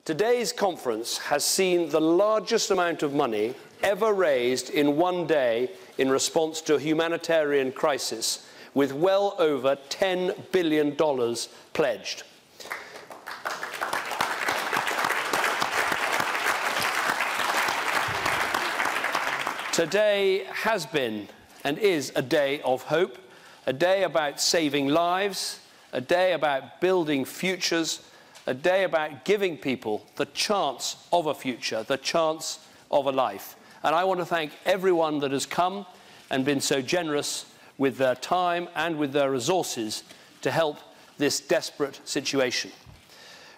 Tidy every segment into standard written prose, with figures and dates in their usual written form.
Today's conference has seen the largest amount of money ever raised in one day in response to a humanitarian crisis, with well over $10 billion pledged. Today has been and is a day of hope, a day about saving lives, a day about building futures, a day about giving people the chance of a future, the chance of a life. And I want to thank everyone that has come and been so generous with their time and with their resources to help this desperate situation.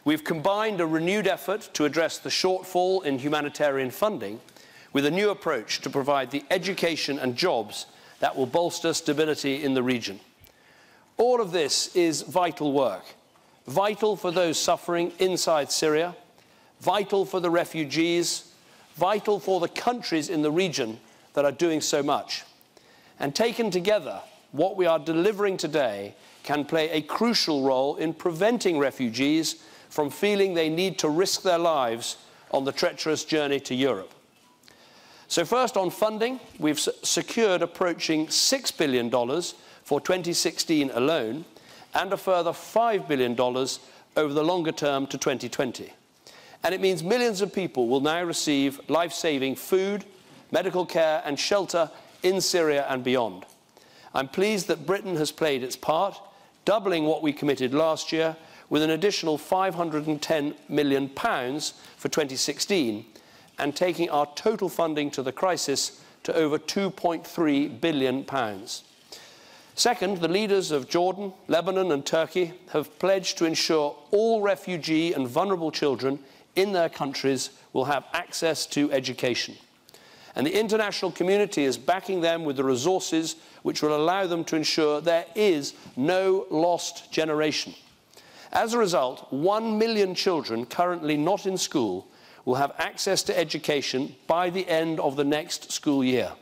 We've combined a renewed effort to address the shortfall in humanitarian funding with a new approach to provide the education and jobs that will bolster stability in the region. All of this is vital work, vital for those suffering inside Syria, vital for the refugees, vital for the countries in the region that are doing so much. And taken together, what we are delivering today can play a crucial role in preventing refugees from feeling they need to risk their lives on the treacherous journey to Europe. So first, on funding, we've secured approaching $6 billion for 2016 alone, and a further $5 billion over the longer term to 2020. And it means millions of people will now receive life-saving food, medical care and shelter in Syria and beyond. I'm pleased that Britain has played its part, doubling what we committed last year with an additional £510 million for 2016, and taking our total funding to the crisis to over £2.3 billion. Second, the leaders of Jordan, Lebanon and Turkey have pledged to ensure all refugee and vulnerable children in their countries will have access to education. And the international community is backing them with the resources which will allow them to ensure there is no lost generation. As a result, 1 million children currently not in school will have access to education by the end of the next school year.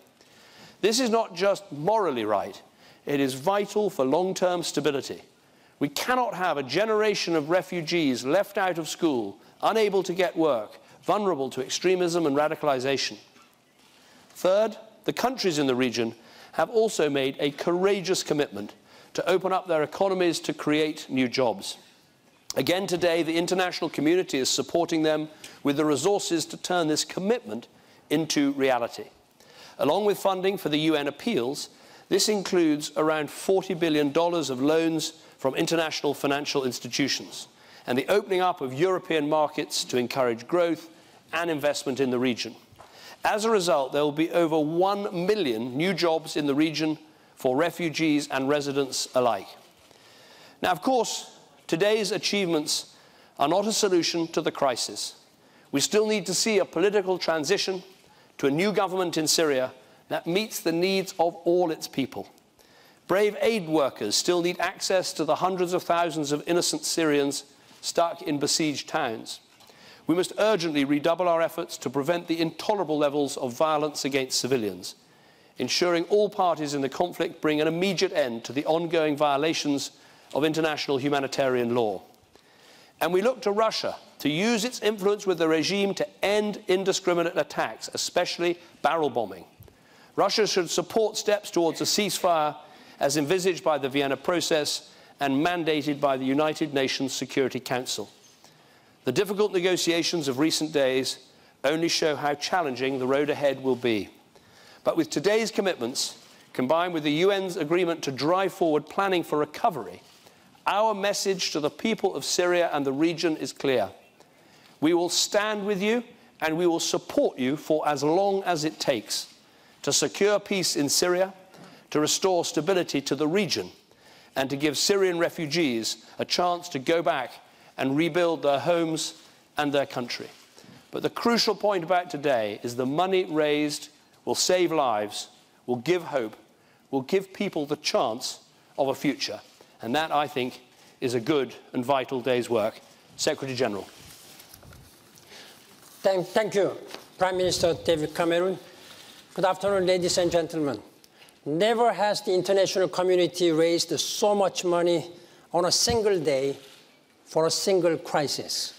This is not just morally right, it is vital for long-term stability. We cannot have a generation of refugees left out of school, unable to get work, vulnerable to extremism and radicalization. Third, the countries in the region have also made a courageous commitment to open up their economies to create new jobs. Again today, the international community is supporting them with the resources to turn this commitment into reality. Along with funding for the UN appeals, this includes around $40 billion of loans from international financial institutions and the opening up of European markets to encourage growth and investment in the region. As a result, there will be over 1 million new jobs in the region for refugees and residents alike. Now, of course, today's achievements are not a solution to the crisis. We still need to see a political transition to a new government in Syria that meets the needs of all its people. Brave aid workers still need access to the hundreds of thousands of innocent Syrians stuck in besieged towns. We must urgently redouble our efforts to prevent the intolerable levels of violence against civilians, ensuring all parties in the conflict bring an immediate end to the ongoing violations of international humanitarian law. And we look to Russia to use its influence with the regime to end indiscriminate attacks, especially barrel bombing. Russia should support steps towards a ceasefire as envisaged by the Vienna process and mandated by the United Nations Security Council. The difficult negotiations of recent days only show how challenging the road ahead will be. But with today's commitments, combined with the UN's agreement to drive forward planning for recovery, our message to the people of Syria and the region is clear. We will stand with you and we will support you for as long as it takes to secure peace in Syria, to restore stability to the region, and to give Syrian refugees a chance to go back and rebuild their homes and their country. But the crucial point about today is the money raised will save lives, will give hope, will give people the chance of a future. And that, I think, is a good and vital day's work. Secretary General. Thank you, Prime Minister David Cameron. Good afternoon, ladies and gentlemen. Never has the international community raised so much money on a single day for a single crisis.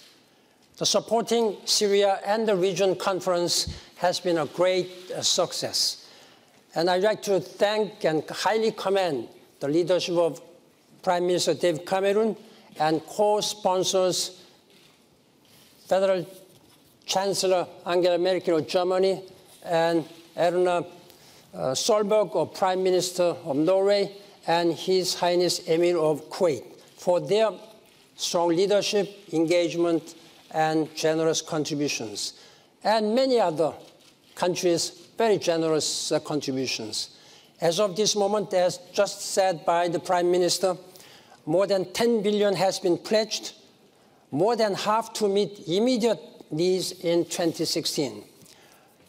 The Supporting Syria and the Region conference has been a great success. And I'd like to thank and highly commend the leadership of Prime Minister David Cameron and co-sponsors Federal Chancellor Angela Merkel of Germany and Erna Solberg, of Prime Minister of Norway, and His Highness Emir of Kuwait for their strong leadership, engagement, and generous contributions. And many other countries, very generous contributions. As of this moment, as just said by the Prime Minister, more than 10 billion has been pledged, more than half to meet immediate needs in 2016.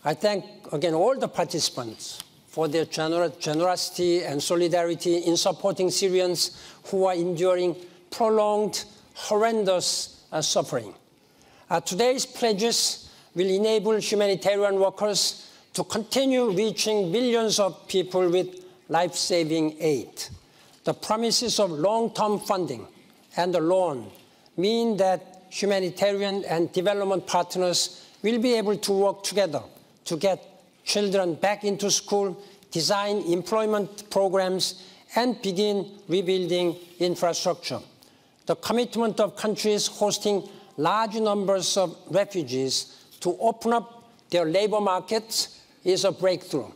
I thank again all the participants for their generosity and solidarity in supporting Syrians who are enduring prolonged, horrendous suffering. Today's pledges will enable humanitarian workers to continue reaching millions of people with life-saving aid. The promises of long-term funding and the loan mean that humanitarian and development partners will be able to work together to get children back into school, design employment programs, and begin rebuilding infrastructure. The commitment of countries hosting large numbers of refugees to open up their labor markets is a breakthrough.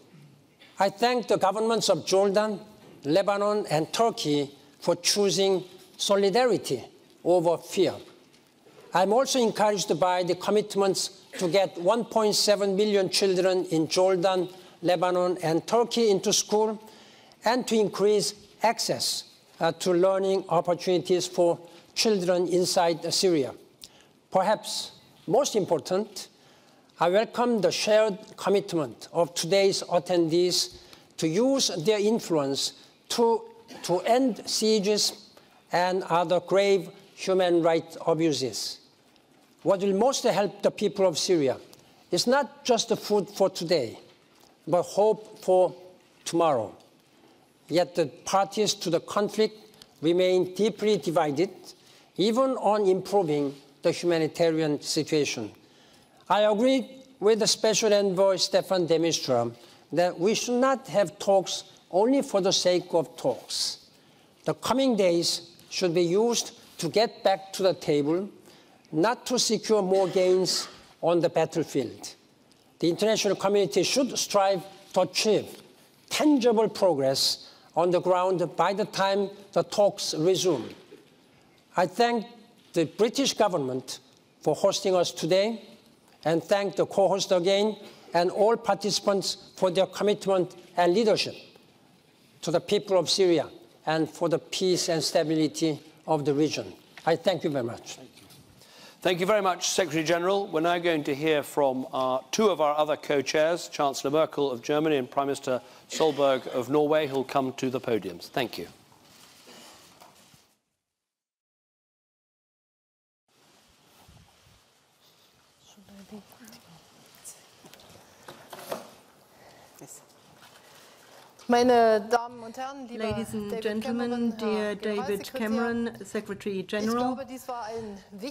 I thank the governments of Jordan, Lebanon, and Turkey for choosing solidarity over fear. I'm also encouraged by the commitments to get 1.7 million children in Jordan, Lebanon, and Turkey into school, and to increase access to learning opportunities for children inside Syria. Perhaps most important, I welcome the shared commitment of today's attendees to use their influence to end sieges and other grave human rights abuses. What will most help the people of Syria is not just the food for today, but hope for tomorrow. Yet the parties to the conflict remain deeply divided, even on improving the humanitarian situation. I agree with the Special Envoy Staffan de Mistura that we should not have talks only for the sake of talks. The coming days should be used to get back to the table, not to secure more gains on the battlefield. The international community should strive to achieve tangible progress on the ground by the time the talks resume. I thank the British government for hosting us today, and thank the co-host again and all participants for their commitment and leadership to the people of Syria and for the peace and stability of the region. I thank you very much. Thank you very much, Secretary General. We're now going to hear from two of our other co-chairs, Chancellor Merkel of Germany and Prime Minister Solberg of Norway, who will come to the podiums. Thank you. Ladies and gentlemen, dear David Cameron, Secretary General,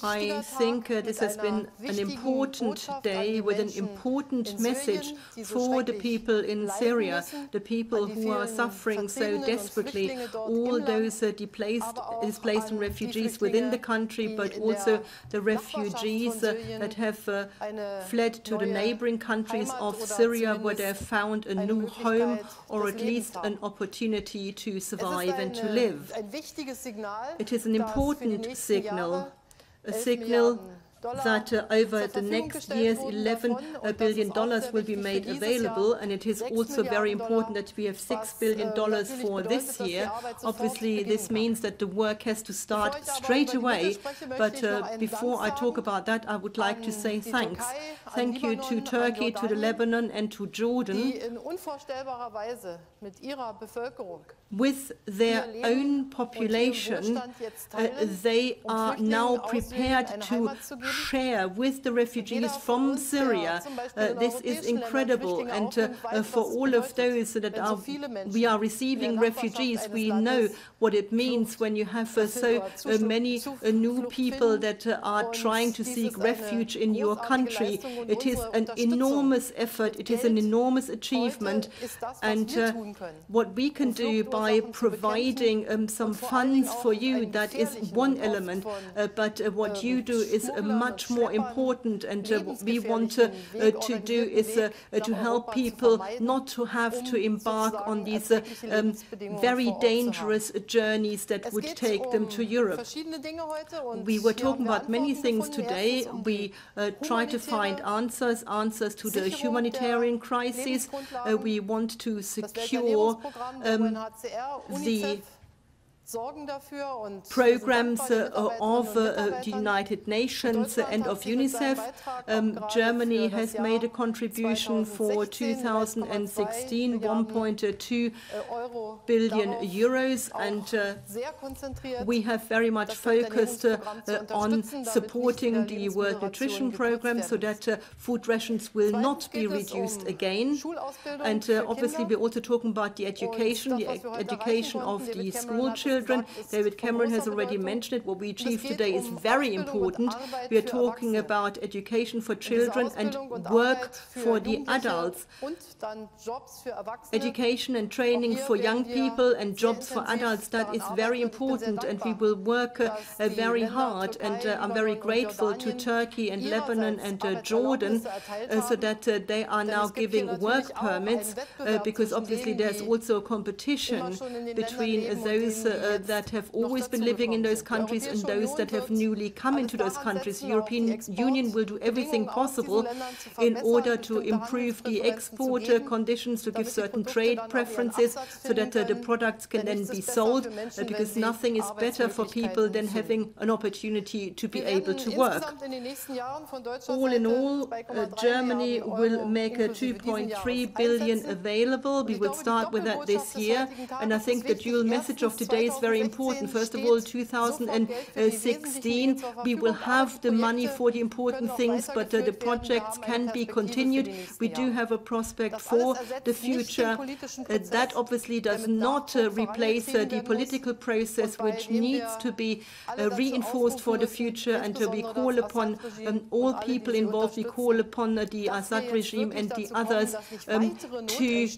I think this has been an important day with an important message for the people in Syria, the people who are suffering so desperately, all those displaced and refugees within the country, but also the refugees that have fled to the neighboring countries of Syria, where they have found a new home or at least an opportunity to survive and to live. It is an important signal, a signal that over the next years $11 billion will be made available, and it is also very important that we have $6 billion for this year. Obviously, this means that the work has to start straight away, but before I talk about that, I would like to say thanks. Thank you to Turkey, to the Lebanon, and to Jordan. With their own population, they are now prepared to share with the refugees from Syria. This is incredible, and for all of those that we are receiving refugees, we know what it means when you have so many new people that are trying to seek refuge in your country. It is an enormous effort, it is an enormous achievement, and what we can do by providing some funds for you, that is one element, but what you do is much more important, and what we want to do is to help people not to have to embark on these very dangerous journeys that would take them to Europe. We were talking about many things today. We try to find answers to the humanitarian crisis. We want to secure the programs of the United Nations and of UNICEF. Germany has made a contribution for 2016, 1.2 billion euros, and we have very much focused on supporting the World Nutrition Programme so that food rations will not be reduced again. And obviously we're also talking about the education of the school children. David Cameron has already mentioned it. What we achieved today is very important. We are talking about education for children and work for the adults. Education and training for young people and jobs for adults, that is very important, and we will work very hard. And I'm very grateful to Turkey and Lebanon and Jordan so that they are now giving work permits, because obviously there's also a competition between those that have always been living in those countries and those that have newly come into those countries. The European Union will do everything possible in order to improve the export conditions, to give certain trade preferences so that the products can then be sold, because nothing is better for people than having an opportunity to be able to work. All in all, Germany will make a 2.3 billion available. We will start with that this year, and I think the dual message of today is very important. First of all, 2016, we will have the money for the important things, but the projects can be continued. We do have a prospect for the future. That obviously does not replace the political process, which needs to be reinforced for the future, and we call upon all people involved, we call upon the Assad regime and the others to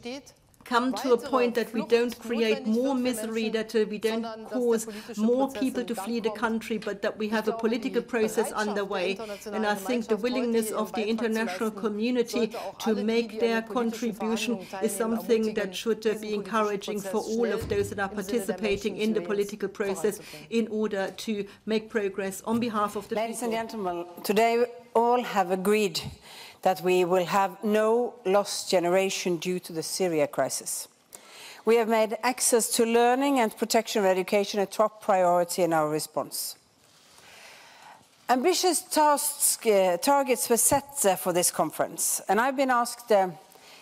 come to a point that we don't create more misery, that we don't cause more people to flee the country, but that we have a political process underway. And I think the willingness of the international community to make their contribution is something that should be encouraging for all of those that are participating in the political process in order to make progress on behalf of the people. Ladies and gentlemen, today all have agreed that we will have no lost generation due to the Syria crisis. We have made access to learning and protection of education a top priority in our response. Ambitious targets were set for this conference, and I've been asked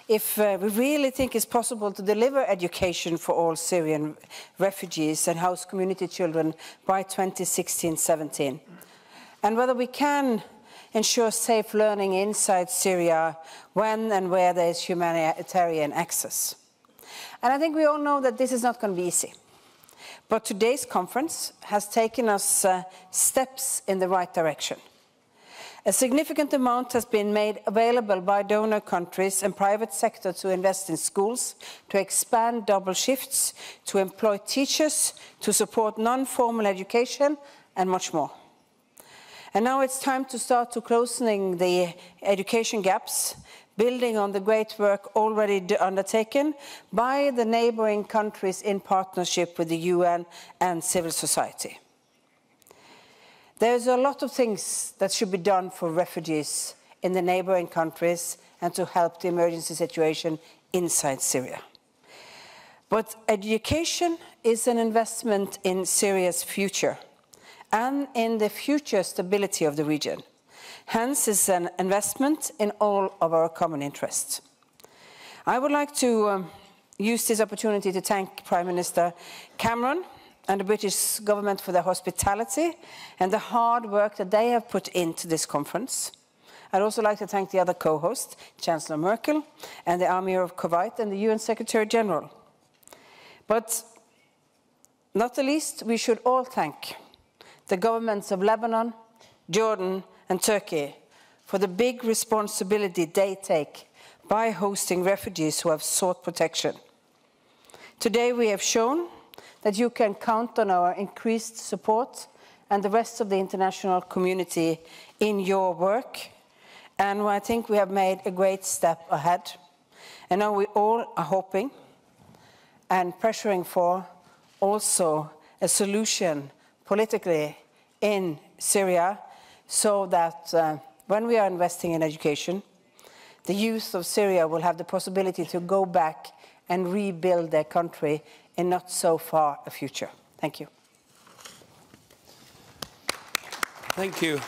if we really think it's possible to deliver education for all Syrian refugees and house community children by 2016-17, and whether we can ensure safe learning inside Syria when and where there is humanitarian access. And I think we all know that this is not going to be easy. But today's conference has taken us steps in the right direction. A significant amount has been made available by donor countries and private sector to invest in schools, to expand double shifts, to employ teachers, to support non-formal education, and much more. And now it's time to start to closing the education gaps, building on the great work already undertaken by the neighboring countries in partnership with the UN and civil society. There's a lot of things that should be done for refugees in the neighboring countries and to help the emergency situation inside Syria. But education is an investment in Syria's future and in the future stability of the region. Hence, it's an investment in all of our common interests. I would like to use this opportunity to thank Prime Minister Cameron and the British government for their hospitality and the hard work that they have put into this conference. I'd also like to thank the other co-hosts, Chancellor Merkel and the Emir of Kuwait and the UN Secretary General. But not the least, we should all thank the governments of Lebanon, Jordan and Turkey for the big responsibility they take by hosting refugees who have sought protection. Today we have shown that you can count on our increased support and the rest of the international community in your work. And I think we have made a great step ahead. And now we all are hoping and pressuring for also a solution politically in Syria so that when we are investing in education, the youth of Syria will have the possibility to go back and rebuild their country in not so far a future. Thank you. Thank you.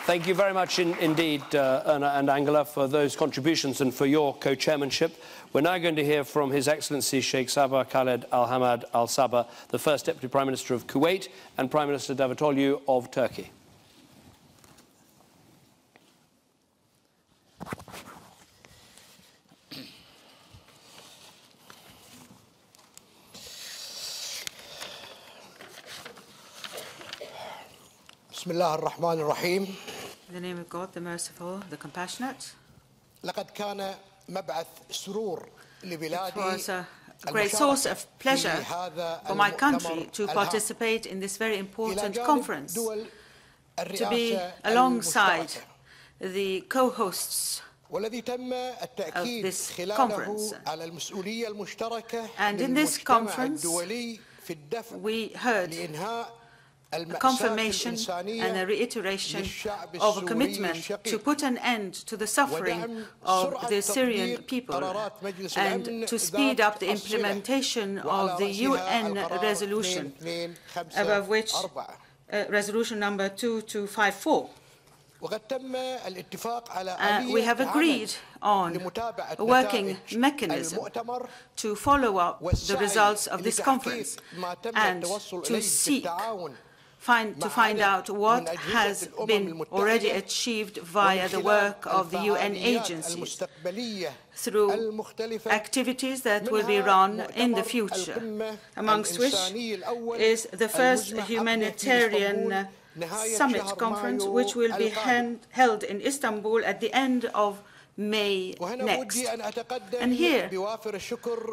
Thank you very much indeed, Erna and Angela, for those contributions and for your co-chairmanship. We're now going to hear from His Excellency Sheikh Sabah Khaled Al Hamad Al Sabah, the First Deputy Prime Minister of Kuwait, and Prime Minister Davutoglu of Turkey. Bismillah ar-Rahman ar-Rahim. In the name of God, the Merciful, the Compassionate. لقد كان مبعث سرور لبلادي. It was a great source of pleasure for my country to participate in this very important conference, to be alongside the co-hosts of this conference. And in this conference, we heard a confirmation and a reiteration of a commitment to put an end to the suffering of the Syrian people and to speed up the implementation of the UN resolution, above which resolution number 2254. We have agreed on a working mechanism to follow up the results of this conference and to seek to find out what has been already achieved via the work of the UN agencies through activities that will be run in the future, amongst which is the first humanitarian summit conference, which will be held in Istanbul at the end of May next. And here,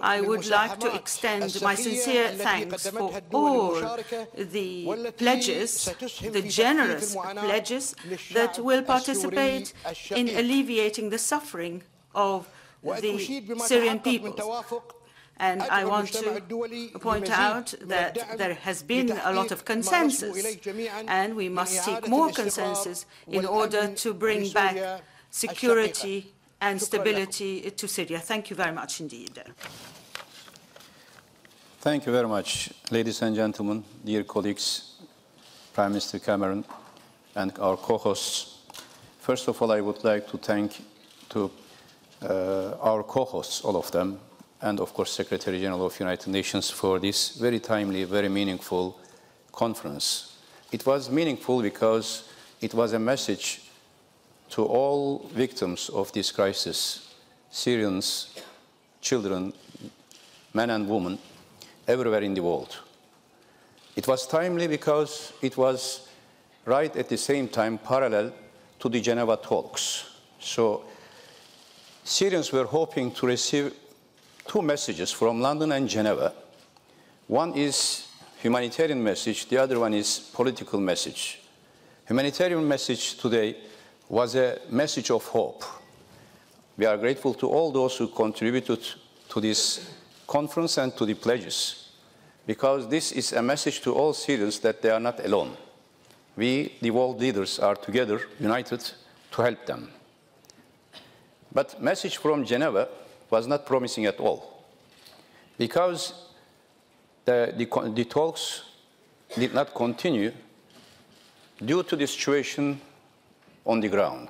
I would like to extend my sincere thanks for all the pledges, the generous pledges that will participate in alleviating the suffering of the Syrian people. And I want to point out that there has been a lot of consensus, and we must seek more consensus in order to bring back security and stability to Syria. Thank you very much indeed. Thank you very much, ladies and gentlemen, dear colleagues, Prime Minister Cameron, and our co-hosts. First of all, I would like to thank our co-hosts, all of them, and of course, Secretary General of the United Nations for this very timely, very meaningful conference. It was meaningful because it was a message to all victims of this crisis, Syrians, children, men and women, everywhere in the world. It was timely because it was right at the same time parallel to the Geneva talks. So Syrians were hoping to receive two messages from London and Geneva. One is humanitarian message, the other one is political message. Humanitarian message today was a message of hope. We are grateful to all those who contributed to this conference and to the pledges, because this is a message to all Syrians that they are not alone. We, the world leaders, are together, united, to help them. But message from Geneva was not promising at all, because the talks did not continue due to the situation on the ground.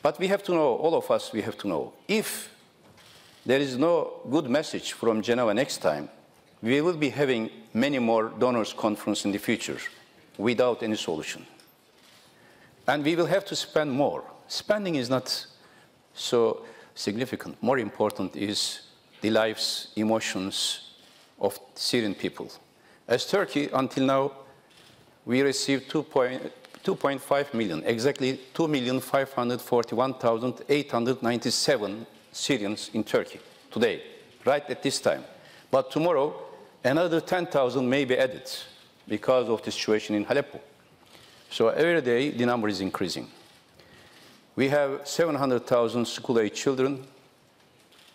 But we have to know, all of us, we have to know, if there is no good message from Geneva next time, we will be having many more donors' conferences in the future without any solution. And we will have to spend more. Spending is not so significant. More important is the lives, emotions of Syrian people. As Turkey, until now, we received 2.5 million, exactly 2,541,897 Syrians in Turkey today, right at this time. But tomorrow, another 10,000 may be added because of the situation in Aleppo. So every day, the number is increasing. We have 700,000 school-age children.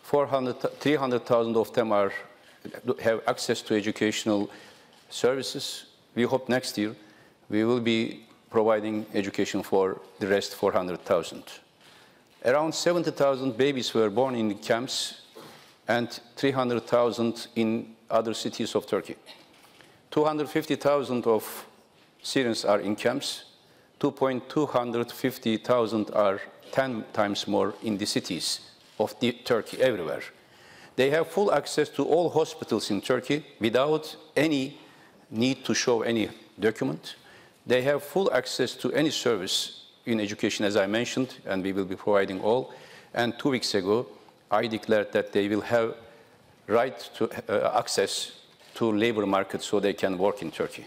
300,000 of them have access to educational services. We hope next year we will be providing education for the rest 400,000. Around 70,000 babies were born in camps and 300,000 in other cities of Turkey. 250,000 of Syrians are in camps. 250,000 are 10 times more in the cities of Turkey everywhere. They have full access to all hospitals in Turkey without any need to show any document. They have full access to any service in education, as I mentioned, and we will be providing all. And 2 weeks ago, I declared that they will have right to access to labor market so they can work in Turkey.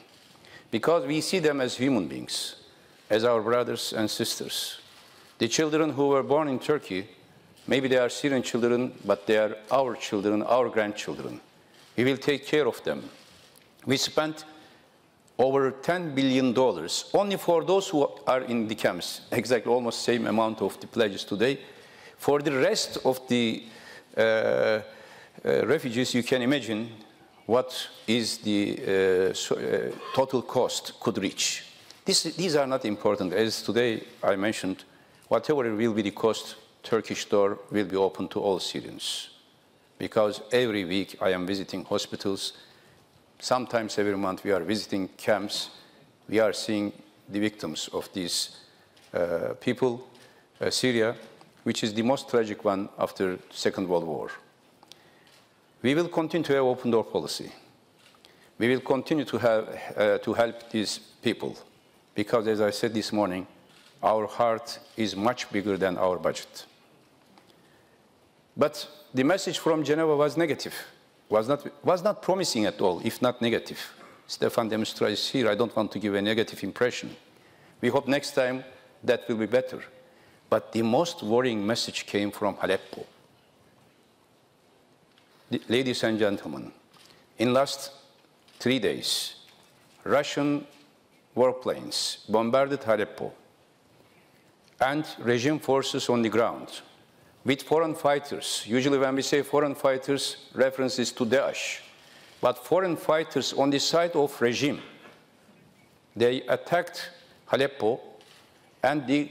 Because we see them as human beings, as our brothers and sisters. The children who were born in Turkey, maybe they are Syrian children, but they are our children, our grandchildren. We will take care of them. We spent over $10 billion only for those who are in the camps, exactly almost same amount of the pledges today. For the rest of the refugees, you can imagine what is the total cost could reach. These are not important. As today I mentioned, whatever will be the cost, Turkish door will be open to all Syrians. Because every week I am visiting hospitals. Sometimes every month we are visiting camps. We are seeing the victims of these people, Syria, which is the most tragic one after the Second World War. We will continue to have open door policy. We will continue to help these people because, as I said this morning, our heart is much bigger than our budget. But the message from Geneva was negative, was not promising at all, if not negative. Stefan de Mistura is here. I don't want to give a negative impression. We hope next time that will be better. But the most worrying message came from Aleppo. Ladies and gentlemen, in last 3 days, Russian warplanes bombarded Aleppo and regime forces on the ground with foreign fighters. Usually when we say foreign fighters, references to Daesh, but foreign fighters on the side of regime. They attacked Aleppo, and the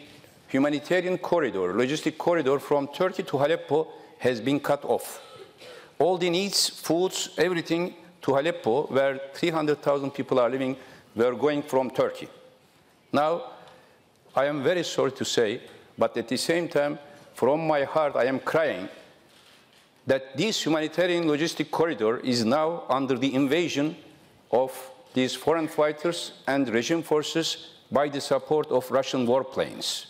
humanitarian corridor, logistic corridor from Turkey to Aleppo has been cut off. All the needs, foods, everything to Aleppo, where 300,000 people are living, were going from Turkey. Now, I am very sorry to say, but at the same time, from my heart, I am crying that this humanitarian logistic corridor is now under the invasion of these foreign fighters and regime forces by the support of Russian warplanes.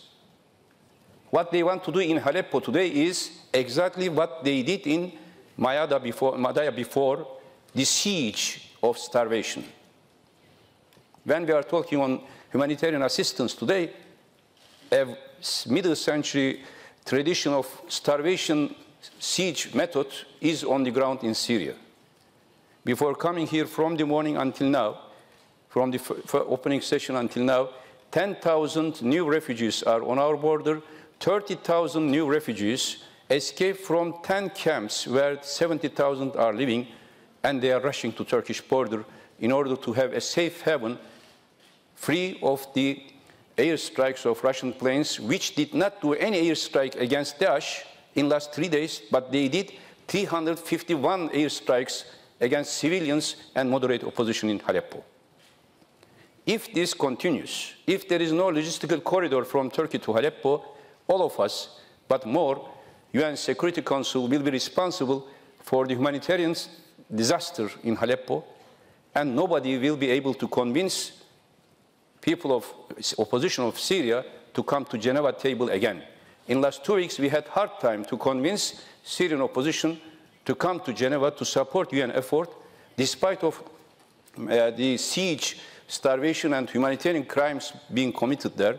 What they want to do in Aleppo today is exactly what they did in Madaya before the siege of starvation. When we are talking on humanitarian assistance today, a middle century tradition of starvation siege method is on the ground in Syria. Before coming here from the morning until now, from the opening session until now, 10,000 new refugees are on our border, 30,000 new refugees escaped from 10 camps where 70,000 are living, and they are rushing to Turkish border in order to have a safe haven free of the airstrikes of Russian planes, which did not do any airstrike against Daesh in the last 3 days, but they did 351 airstrikes against civilians and moderate opposition in Aleppo. If this continues, if there is no logistical corridor from Turkey to Aleppo, all of us, but more, UN Security Council will be responsible for the humanitarian disaster in Aleppo, and nobody will be able to convince people of opposition of Syria to come to Geneva table again. In the last 2 weeks, we had a hard time to convince Syrian opposition to come to Geneva to support UN effort, despite of the siege, starvation, and humanitarian crimes being committed there.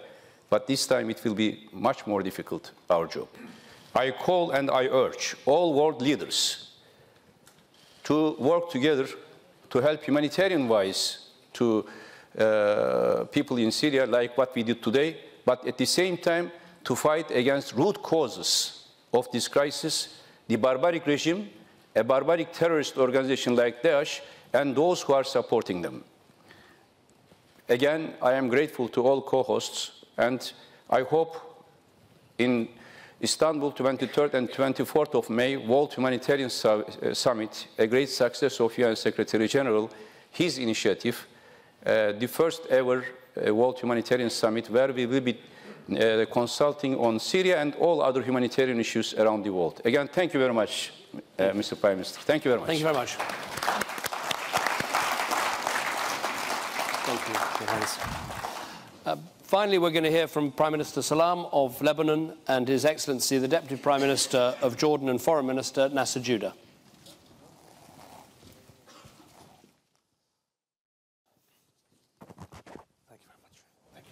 But this time it will be much more difficult, our job. I call and I urge all world leaders to work together to help humanitarian-wise to people in Syria, like what we did today, but at the same time to fight against root causes of this crisis, the barbaric regime, a barbaric terrorist organization like Daesh, and those who are supporting them. Again, I am grateful to all co-hosts, and I hope in Istanbul, 23rd and 24th of May, World Humanitarian Summit, a great success of UN Secretary General, his initiative, the first ever World Humanitarian Summit, where we will be consulting on Syria and all other humanitarian issues around the world. Again, thank you very much, Mr. Prime Minister. Thank you very much. Thank you very much. Thank you, Your Highness. Finally, we're going to hear from Prime Minister Salam of Lebanon and His Excellency, the Deputy Prime Minister of Jordan and Foreign Minister Nasser Judah. Thank you very much. Thank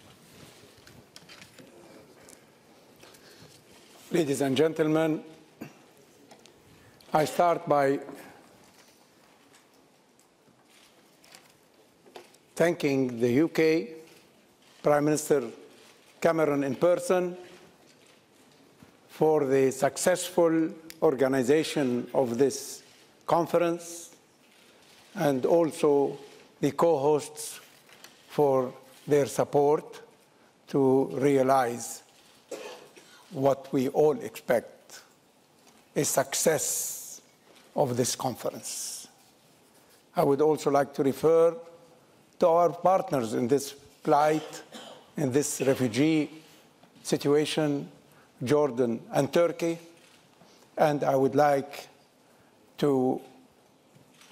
you. Ladies and gentlemen, I start by thanking the UK, Prime Minister Cameron in person, for the successful organization of this conference, and also the co-hosts for their support to realize what we all expect, a success of this conference. I would also like to refer to our partners in this plight, in this refugee situation, Jordan and Turkey. And I would like to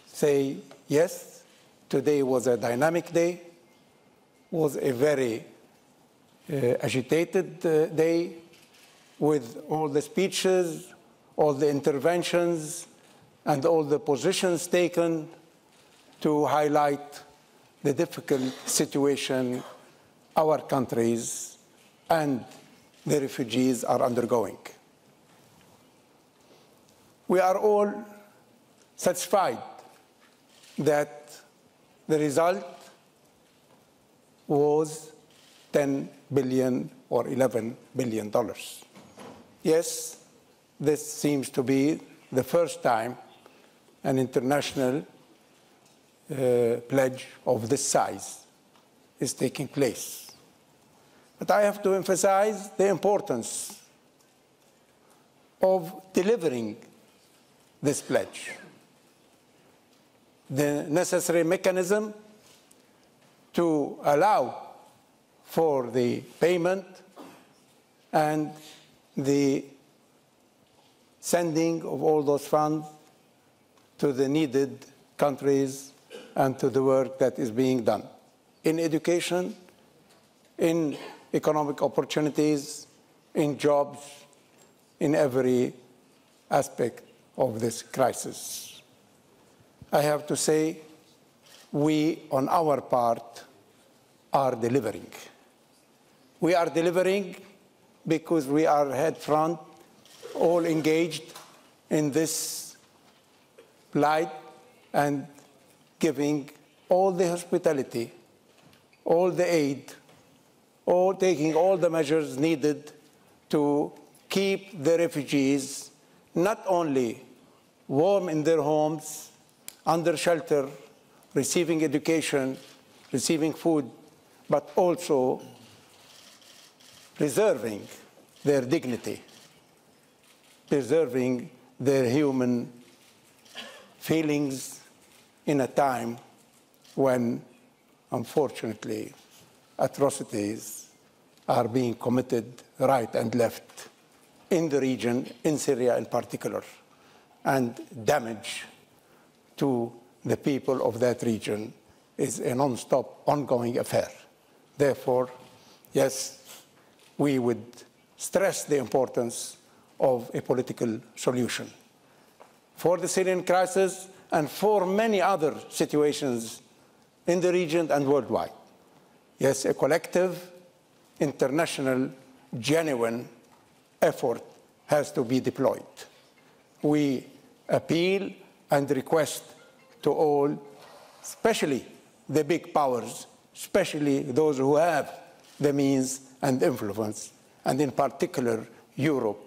say, yes, today was a dynamic day, was a very agitated day, with all the speeches, all the interventions, and all the positions taken to highlight the difficult situation our countries and the refugees are undergoing. We are all satisfied that the result was $10 billion or $11 billion. Yes, this seems to be the first time an international pledge of this size is taking place. But I have to emphasize the importance of delivering this pledge, the necessary mechanism to allow for the payment and the sending of all those funds to the needed countries and to the work that is being done in education, in economic opportunities, in jobs, in every aspect of this crisis. I have to say, we, on our part, are delivering. We are delivering because we are head front, all engaged in this plight and giving all the hospitality, all the aid, taking all the measures needed to keep the refugees not only warm in their homes, under shelter, receiving education, receiving food, but also preserving their dignity, preserving their human feelings in a time when, unfortunately, atrocities are being committed right and left in the region, in Syria in particular, and damage to the people of that region is a non-stop, ongoing affair. Therefore, yes, we would stress the importance of a political solution for the Syrian crisis and for many other situations in the region and worldwide. Yes, a collective, international, genuine effort has to be deployed. We appeal and request to all, especially the big powers, especially those who have the means and influence, and in particular Europe,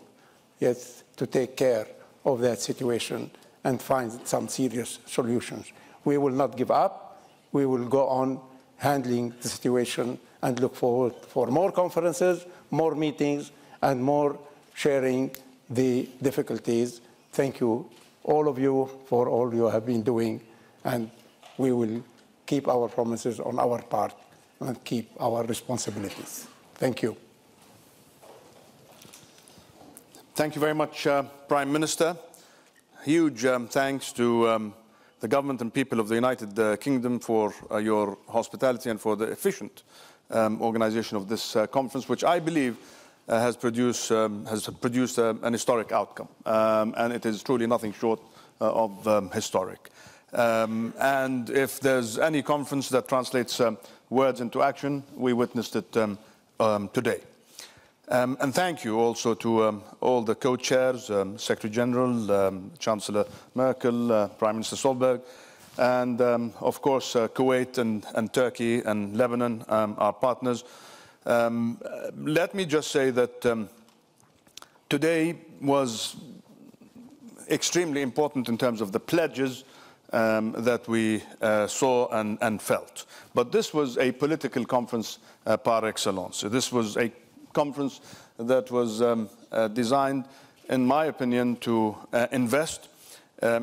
yes, to take care of that situation and find some serious solutions. We will not give up. We will go on handling the situation and look forward for more conferences, more meetings, and more sharing the difficulties. Thank you, all of you, for all you have been doing, and we will keep our promises on our part and keep our responsibilities. Thank you. Thank you very much, Prime Minister. Huge thanks to the government and people of the United Kingdom for your hospitality and for the efficient organization of this conference, which I believe has produced an historic outcome. And it is truly nothing short of historic. And if there's any conference that translates words into action, we witnessed it today. And thank you also to all the co-chairs, Secretary General, Chancellor Merkel, Prime Minister Stolberg, and of course Kuwait and Turkey and Lebanon, our partners. Let me just say that today was extremely important in terms of the pledges that we saw and felt. But this was a political conference par excellence. This was a conference that was designed, in my opinion, to invest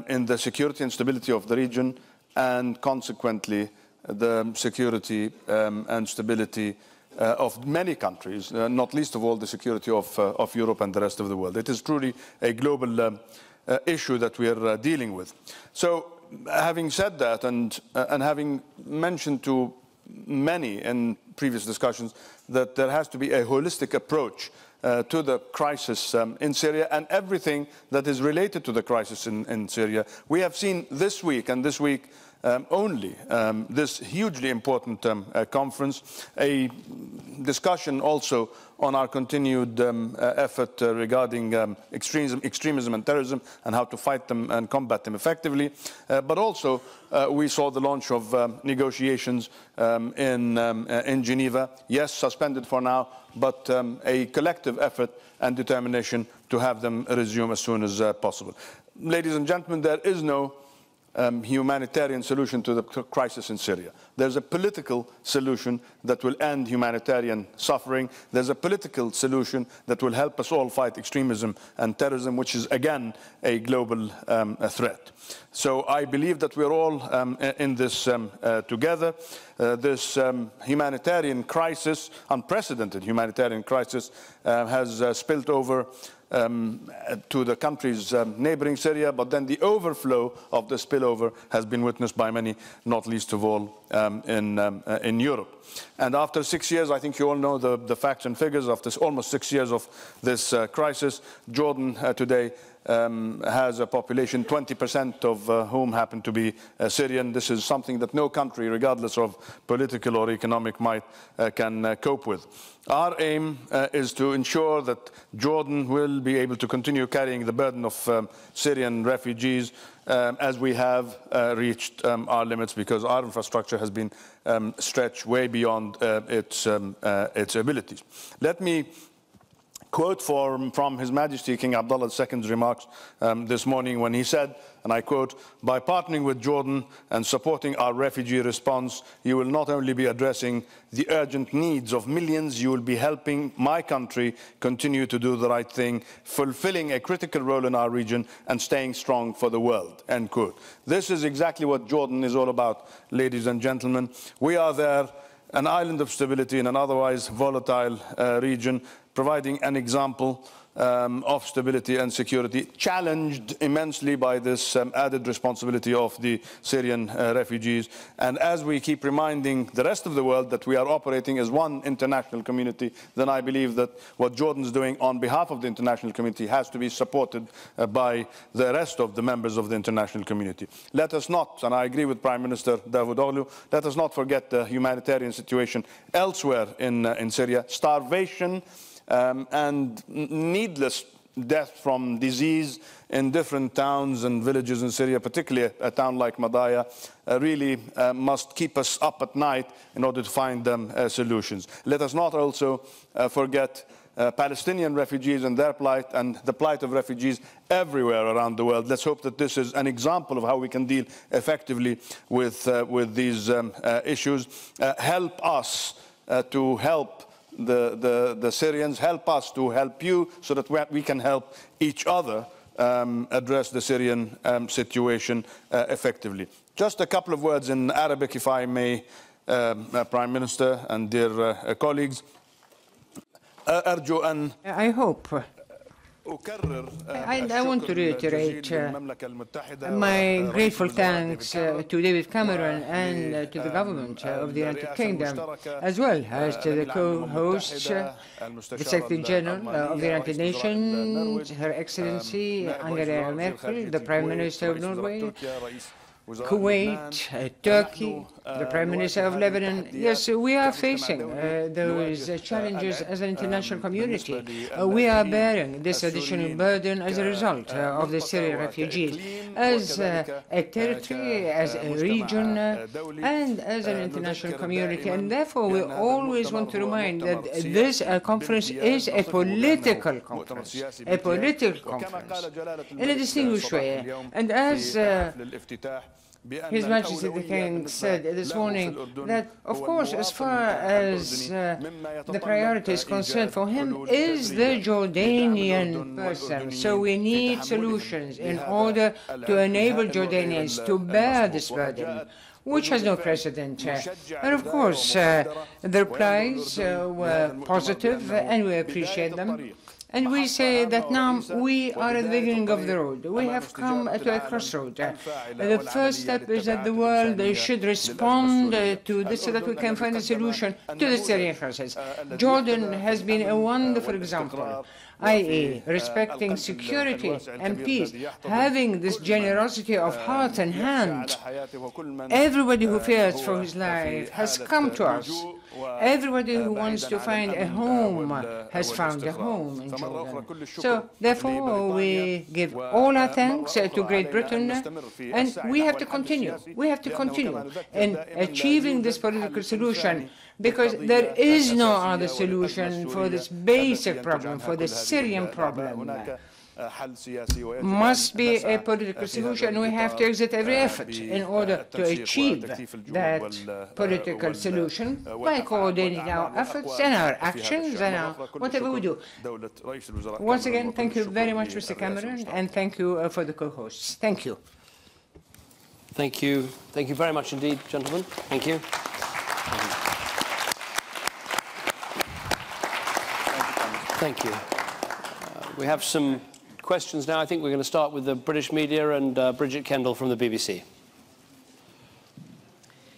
in the security and stability of the region and consequently the security and stability of many countries, not least of all the security of Europe and the rest of the world. It is truly a global issue that we are dealing with. So having said that and having mentioned to many in previous discussions that there has to be a holistic approach to the crisis in Syria and everything that is related to the crisis in Syria. We have seen this week, and this week only, this hugely important conference, a discussion also on our continued effort regarding extremism and terrorism and how to fight them and combat them effectively. But also we saw the launch of negotiations in Geneva, yes, suspended for now, but a collective effort and determination to have them resume as soon as possible. Ladies and gentlemen, there is no humanitarian solution to the crisis in Syria. There's a political solution that will end humanitarian suffering. There's a political solution that will help us all fight extremism and terrorism, which is, again, a global threat. So I believe that we're all in this together. This humanitarian crisis, unprecedented humanitarian crisis, has spilled over to the countries neighboring Syria, but then the overflow of the spillover has been witnessed by many, not least of all in Europe. And after 6 years, I think you all know the facts and figures, after almost 6 years of this crisis, Jordan today has a population, 20% of whom happen to be Syrian. This is something that no country, regardless of political or economic might, can cope with. Our aim is to ensure that Jordan will be able to continue carrying the burden of Syrian refugees as we have reached our limits, because our infrastructure has been stretched way beyond its abilities. Let me quote from His Majesty King Abdullah II's remarks this morning when he said, and I quote, "By partnering with Jordan and supporting our refugee response, you will not only be addressing the urgent needs of millions, you will be helping my country continue to do the right thing, fulfilling a critical role in our region and staying strong for the world," end quote. This is exactly what Jordan is all about, ladies and gentlemen. We are there, an island of stability in an otherwise volatile region, providing an example of stability and security, challenged immensely by this added responsibility of the Syrian refugees. And as we keep reminding the rest of the world that we are operating as one international community, then I believe that what Jordan's doing on behalf of the international community has to be supported by the rest of the members of the international community. Let us not, and I agree with Prime Minister Davutoglu, let us not forget the humanitarian situation elsewhere in Syria. Starvation and needless death from disease in different towns and villages in Syria, particularly a town like Madaya, really must keep us up at night in order to find solutions. Let us not also forget Palestinian refugees and their plight and the plight of refugees everywhere around the world. Let's hope that this is an example of how we can deal effectively with these issues. Help us to help the Syrians, help us to help you so that we can help each other address the Syrian situation effectively. Just a couple of words in Arabic, if I may, Prime Minister and dear colleagues. I hope. I want to reiterate my grateful thanks to David Cameron and to the government of the United Kingdom, as well as to the co-hosts, the Secretary General of the United Nations, Her Excellency Angela Merkel, the Prime Minister of Norway, Kuwait, Turkey, the Prime Minister of Lebanon. Yes, we are facing those challenges as an international community. We are bearing this additional burden as a result of the Syrian refugees, as a territory, as a region, and as an international community. And therefore, we always want to remind that this conference is a political conference, in a distinguished way. And as His Majesty the King said this morning that, of course, as far as the priority is concerned for him is the Jordanian person. So we need solutions in order to enable Jordanians to bear this burden, which has no precedent. And of course, the replies were positive, and we appreciate them. And we say that now we are at the beginning of the road. We have come to a crossroad. The first step is that the world should respond to this so that we can find a solution to the Syrian crisis. Jordan has been a wonderful example, i.e. respecting security and peace, having this generosity of heart and hand. Everybody who fears for his life has come to us. Everybody who wants to find a home has found a home in Jordan. So, therefore, we give all our thanks to Great Britain, and we have to continue. We have to continue in achieving this political solution, because there is no other solution for this basic problem, for the Syrian problem. Must be a political solution, and we have to exert every effort in order to achieve that political solution by coordinating our efforts and our actions and our whatever we do. Once again, thank you very much, Mr. Cameron, and thank you for the co-hosts. Thank you. Thank you. Thank you very much indeed, gentlemen. Thank you. Thank you. We have some questions now. I think we're going to start with the British media and Bridget Kendall from the BBC.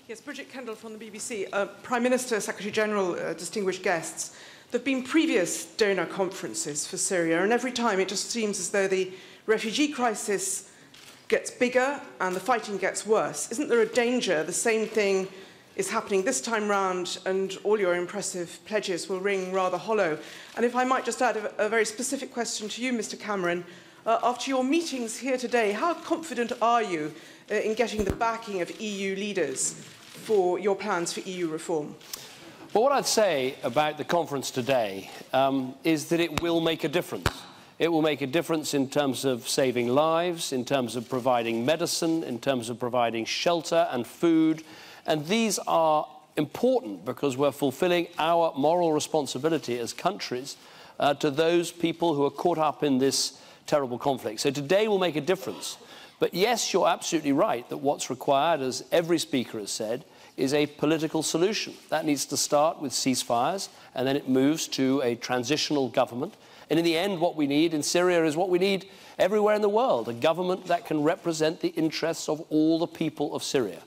Yes, Bridget Kendall from the BBC. Prime Minister, Secretary General, distinguished guests, there have been previous donor conferences for Syria, and every time it just seems as though the refugee crisis gets bigger and the fighting gets worse. Isn't there a danger the same thing is happening this time round and all your impressive pledges will ring rather hollow? And if I might just add a very specific question to you, Mr. Cameron, after your meetings here today, how confident are you in getting the backing of EU leaders for your plans for EU reform? Well, what I'd say about the conference today is that it will make a difference. It will make a difference in terms of saving lives, in terms of providing medicine, in terms of providing shelter and food. And these are important because we're fulfilling our moral responsibility as countries to those people who are caught up in this terrible conflict. So today will make a difference. But yes, you're absolutely right that what's required, as every speaker has said, is a political solution. That needs to start with ceasefires, and then it moves to a transitional government. And in the end, what we need in Syria is what we need everywhere in the world, a government that can represent the interests of all the people of Syria.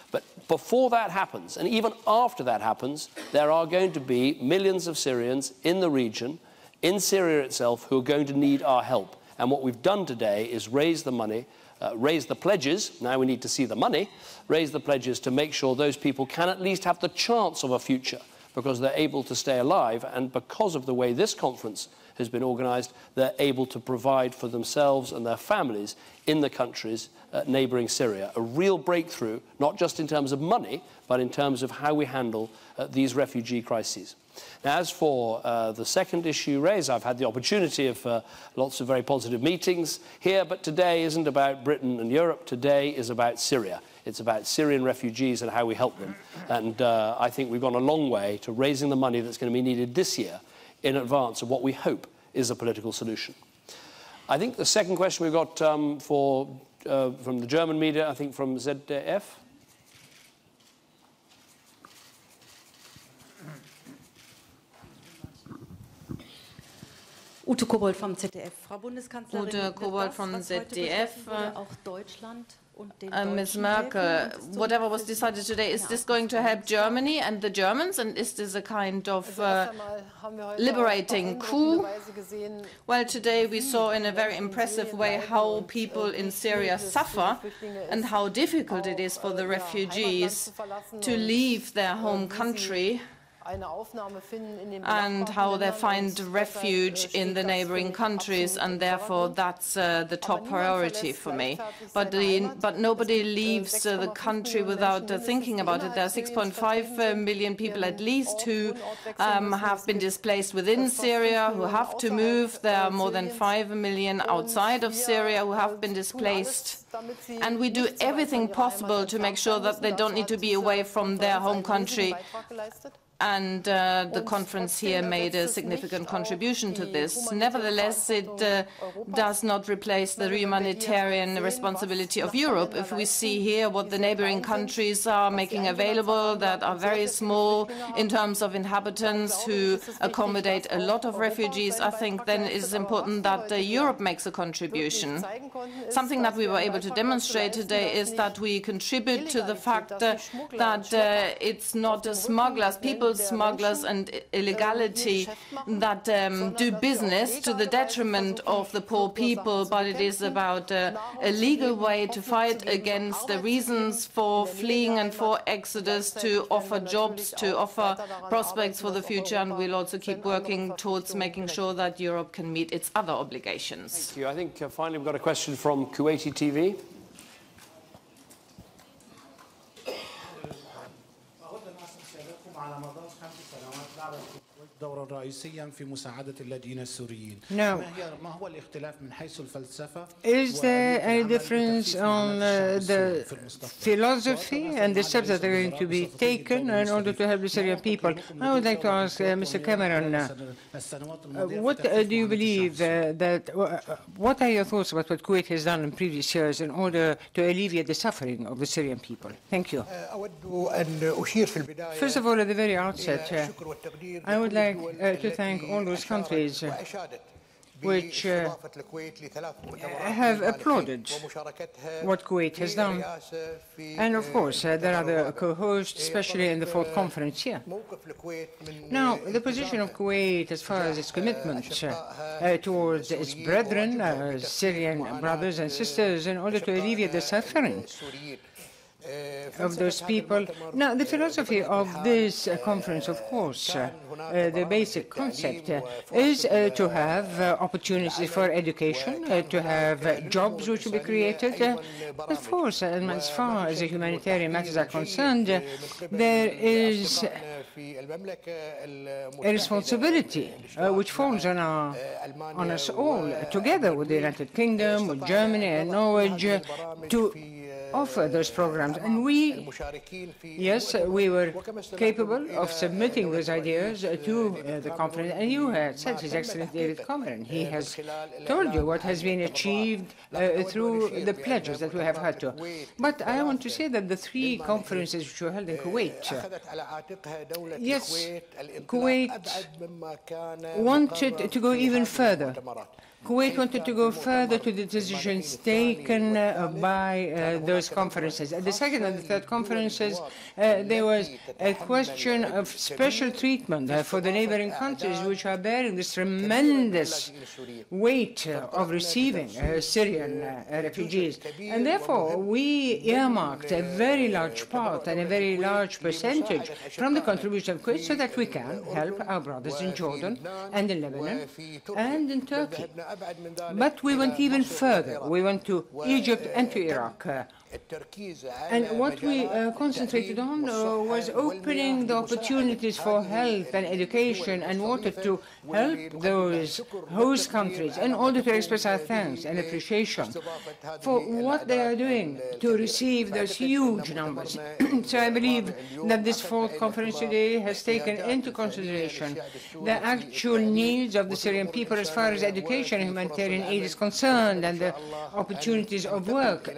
But before that happens, and even after that happens, there are going to be millions of Syrians in the region, in Syria itself, who are going to need our help. And what we've done today is raise the money, raise the pledges. Now we need to see the money, raise the pledges to make sure those people can at least have the chance of a future because they're able to stay alive. And because of the way this conference has been organised, they're able to provide for themselves and their families in the countries neighbouring Syria. A real breakthrough, not just in terms of money, but in terms of how we handle these refugee crises. Now, as for the second issue raised, I've had the opportunity of lots of very positive meetings here, but today isn't about Britain and Europe. Today is about Syria. It's about Syrian refugees and how we help them. And I think we've gone a long way to raising the money that's going to be needed this year in advance of what we hope is a political solution. I think the second question we've got from the German media, I think from ZDF. Ute Kobold vom ZDF. Frau Bundeskanzlerin, Ute Kobold from ZDF. Auch Deutschland und den Ms. Merkel, whatever was decided today, is this going to help Germany and the Germans? And is this a kind of liberating coup? Well, today we saw in a very impressive way how people in Syria suffer and how difficult it is for the refugees to leave their home country, and how they find refuge in the neighboring countries, and therefore that's the top priority for me. But nobody leaves the country without thinking about it. There are 6.5 million people at least who have been displaced within Syria, who have to move. There are more than 5 million outside of Syria who have been displaced. And we do everything possible to make sure that they don't need to be away from their home country. And the conference here made a significant contribution to this. Nevertheless, it does not replace the humanitarian responsibility of Europe. If we see here what the neighboring countries are making available that are very small in terms of inhabitants who accommodate a lot of refugees, I think then it is important that Europe makes a contribution. Something that we were able to demonstrate today is that we contribute to the fact that it's not smugglers, people smugglers and illegality that do business to the detriment of the poor people, but it is about a legal way to fight against the reasons for fleeing and for exodus, to offer jobs, to offer prospects for the future, and we'll also keep working towards making sure that Europe can meet its other obligations. Thank you. I think finally we've got a question from Kuwaiti TV. دورا رئيسيا في مساعدة اللاجئين السوريين. No. ما هو الاختلاف من حيث الفلسفة? Is there any difference on the philosophy and the steps that are going to be taken in order to help the Syrian people? I would like to ask Mr. Cameron, what do you believe what are your thoughts about what Kuwait has done in previous years in order to alleviate the suffering of the Syrian people? Thank you. First of all, at the very outset, I would like to thank all those countries which have applauded what Kuwait has done. And of course, there are the co-hosts, especially in the fourth conference here. Now, the position of Kuwait as far as its commitment towards its brethren, Syrian brothers and sisters, in order to alleviate the suffering of those people. Now, the philosophy of this conference, of course, the basic concept is to have opportunities for education, to have jobs which will be created. Of course, and as far as the humanitarian matters are concerned, there is a responsibility which falls on us all, together with the United Kingdom, with Germany and Norway, to offer those programs. And we, yes, we were capable of submitting those ideas to the conference. And you had said, His Excellency David Cameron, he has told you what has been achieved through the pledges that we have had to. But I want to say that the three conferences which were held in Kuwait, yes, Kuwait wanted to go even further. Kuwait wanted to go further to the decisions taken by those conferences. At the second and the third conferences, there was a question of special treatment for the neighboring countries which are bearing this tremendous weight of receiving Syrian refugees. And therefore, we earmarked a very large part and a very large percentage from the contribution of Kuwait so that we can help our brothers in Jordan and in Lebanon and in Turkey. But we went even further. We went to Egypt and to Iraq. And what we concentrated on was opening the opportunities for health and education and wanted to help those host countries in order to express our thanks and appreciation for what they are doing to receive those huge numbers. So I believe that this fourth conference today has taken into consideration the actual needs of the Syrian people as far as education and humanitarian aid is concerned and the opportunities of work.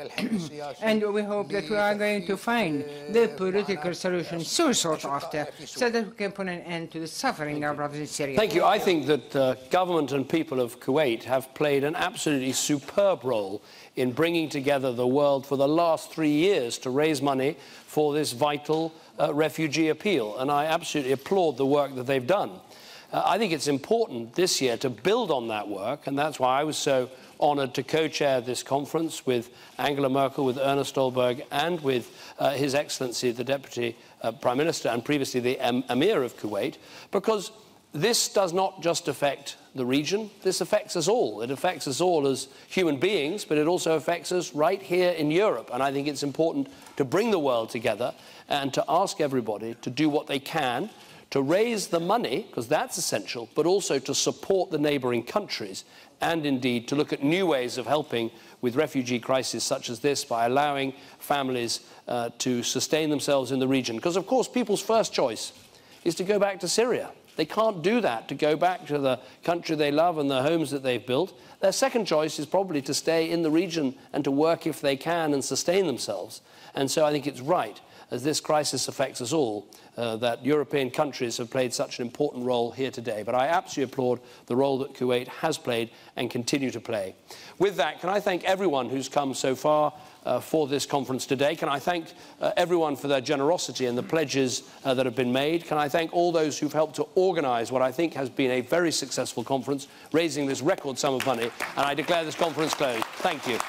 And we hope that we are going to find the political solution so sought after so that we can put an end to the suffering of our brothers in Syria. Thank you. I think that the government and people of Kuwait have played an absolutely superb role in bringing together the world for the last 3 years to raise money for this vital refugee appeal. And I absolutely applaud the work that they've done. I think it's important this year to build on that work, and that's why I was so honoured to co-chair this conference with Angela Merkel, with Ernest Stolberg, and with His Excellency, the Deputy Prime Minister, and previously the Emir of Kuwait, because this does not just affect the region, this affects us all. It affects us all as human beings, but it also affects us right here in Europe. And I think it's important to bring the world together and to ask everybody to do what they can to raise the money, because that's essential, but also to support the neighbouring countries and indeed to look at new ways of helping with refugee crises such as this by allowing families to sustain themselves in the region. Because, of course, people's first choice is to go back to Syria. They can't do that, to go back to the country they love and the homes that they've built. Their second choice is probably to stay in the region and to work if they can and sustain themselves. And so I think it's right, as this crisis affects us all, that European countries have played such an important role here today. But I absolutely applaud the role that Kuwait has played and continue to play. With that, can I thank everyone who's come so far for this conference today? Can I thank everyone for their generosity and the pledges that have been made? Can I thank all those who've helped to organise what I think has been a very successful conference, raising this record sum of money? And I declare this conference closed. Thank you.